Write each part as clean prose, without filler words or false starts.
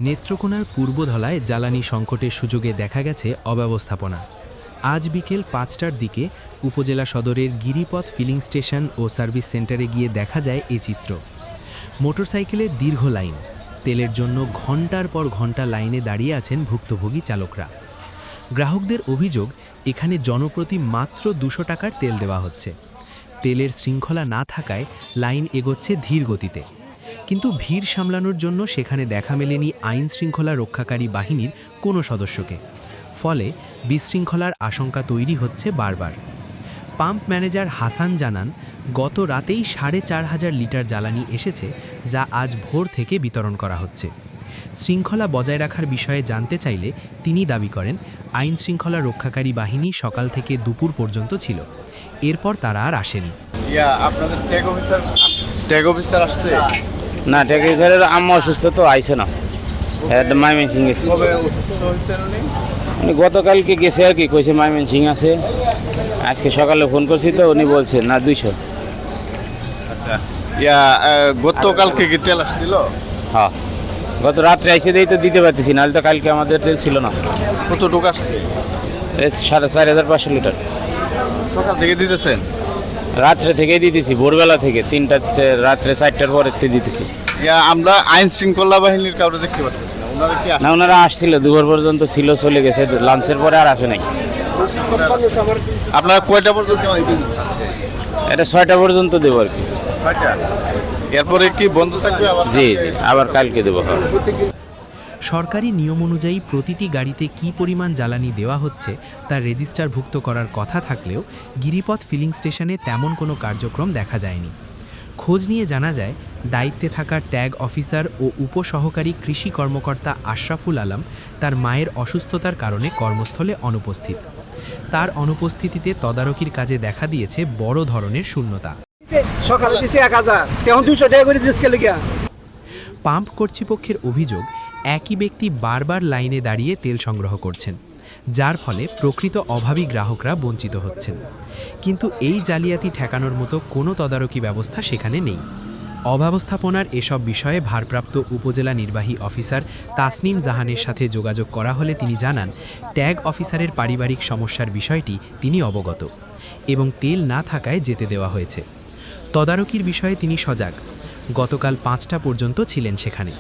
নেত্রকোনার পূর্বধলায় জ্বালানি সংকটের সুযোগে দেখা গেছে অব্যবস্থাপনা। আজ বিকেল ৫টার দিকে উপজেলা সদরের গিরিপথ ফিলিং স্টেশন ও সার্ভিস সেন্টারে গিয়ে দেখা যায় এ চিত্র। মোটরসাইকেলের দীর্ঘ লাইন, তেলের জন্য ঘন্টার পর ঘন্টা লাইনে দাঁড়িয়ে আছেন ভুক্তভোগী চালকরা। গ্রাহকদের অভিযোগ, এখানে জনপ্রতি মাত্র ২০০ টাকার তেল দেওয়া হচ্ছে। তেলের শৃঙ্খলা না থাকায় লাইন এগোচ্ছে ধীর গতিতে। কিন্তু ভিড় সামলানোর জন্য সেখানে দেখা মেলেনি আইন শৃঙ্খলা রক্ষাকারী বাহিনীর কোনো সদস্যকে। ফলে বিশৃঙ্খলার আশঙ্কা তৈরি হচ্ছে বারবার। পাম্প ম্যানেজার হাসান জানান, গত রাতেই ৪,৫০০ লিটার জ্বালানি এসেছে, যা আজ ভোর থেকে বিতরণ করা হচ্ছে। শৃঙ্খলা বজায় রাখার বিষয়ে জানতে চাইলে তিনি দাবি করেন, আইন শৃঙ্খলা রক্ষাকারী বাহিনী সকাল থেকে দুপুর পর্যন্ত ছিল, এরপর তারা আর আসেনি। আপনাদের ট্যাগ অফিসার আসছে না? ট্যাগ অফিসারের আম্মা অসুস্থ তো আইছে না, মাইমেনসিং গেছে। কবে অসুস্থ হয়েছেন উনি? গতকালকে গেছে আর কি, কইছে মাইমেনসিং আছে। আজকে সকালে ফোন করছি তো উনি বলছে না 200। আচ্ছা, গতকালকে কি তেল আসছিল? হ্যাঁ, গত রাত্রে আইসে দিই তো দিতে পারতেছি, নাহলে তো কালকে আমাদের তেল ছিল না। কতটুকু আসছে? 4,500 লিটার। সকাল থেকে দিতেছেন? রাত্রে থেকেই দিতেছি, ভোরবেলা থেকে 3টা রাত্রে 4টার পরে দিতেছি। আমরা আইন শৃঙ্খলা বাহিনীর কাউকে দেখতে পাচ্ছি না। ওনারা কি না, ওনারা আসছিল, দুপুর পর্যন্ত ছিল, চলে গেছে, লাঞ্চের পরে আর আসে নাই। আপনারা কয়টা পর্যন্ত? এটা 6টা পর্যন্ত দেবো আর কি। 6টা? এরপরে কি বন্ধ থাকবে আবার? জি, আবার কালকে দেবো। সরকারি নিয়ম অনুযায়ী প্রতিটি গাড়িতে কী পরিমাণ জ্বালানি দেওয়া হচ্ছে তার রেজিস্টারভুক্ত করার কথা থাকলেও গিরিপথ ফিলিং স্টেশনে তেমন কোনো কার্যক্রম দেখা যায়নি। খোঁজ নিয়ে জানা যায়, দায়িত্বে থাকা ট্যাগ অফিসার ও উপসহকারী কৃষি কর্মকর্তা আশরাফুল আলম তার মায়ের অসুস্থতার কারণে কর্মস্থলে অনুপস্থিত। তার অনুপস্থিতিতে তদারকির কাজে দেখা দিয়েছে বড় ধরনের শূন্যতা। সকালে দিছে 1000, তখন 200 টাকা করে দিচ্ছে লিগা। পাম্প কর্তৃপক্ষের অভিযোগ, একই ব্যক্তি বারবার লাইনে দাঁড়িয়ে তেল সংগ্রহ করছেন, যার ফলে প্রকৃত অভাবী গ্রাহকরা বঞ্চিত হচ্ছেন। কিন্তু এই জালিয়াতি ঠেকানোর মতো কোনো তদারকি ব্যবস্থা সেখানে নেই। অব্যবস্থাপনার এসব বিষয়ে ভারপ্রাপ্ত উপজেলা নির্বাহী অফিসার তাসনিম জাহানের সাথে যোগাযোগ করা হলে তিনি জানান, ট্যাগ অফিসারের পারিবারিক সমস্যার বিষয়টি তিনি অবগত এবং তেল না থাকায় যেতে দেওয়া হয়েছে। তদারকির বিষয়ে তিনি সজাগ। গতকাল 5টা পর্যন্ত ছিলেন সেখানে।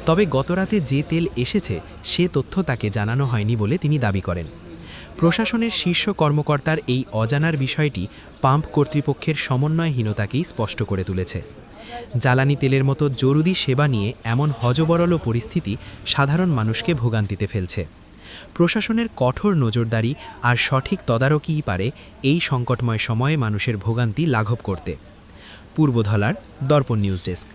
তবে গতরাতে যে তেল এসেছে সে তথ্য তাকে জানানো হয়নি বলে তিনি দাবি করেন। প্রশাসনের শীর্ষ কর্মকর্তার এই অজানার বিষয়টি পাম্প কর্তৃপক্ষের সমন্বয়হীনতাকেই স্পষ্ট করে তুলেছে। জ্বালানি তেলের মতো জরুরি সেবা নিয়ে এমন হযবরল পরিস্থিতি সাধারণ মানুষকে ভোগান্তিতে ফেলছে। প্রশাসনের কঠোর নজরদারি আর সঠিক তদারকিই পারে এই সংকটময় সময়ে মানুষের ভোগান্তি লাঘব করতে। পূর্বধলার দর্পণ নিউজ ডেস্ক।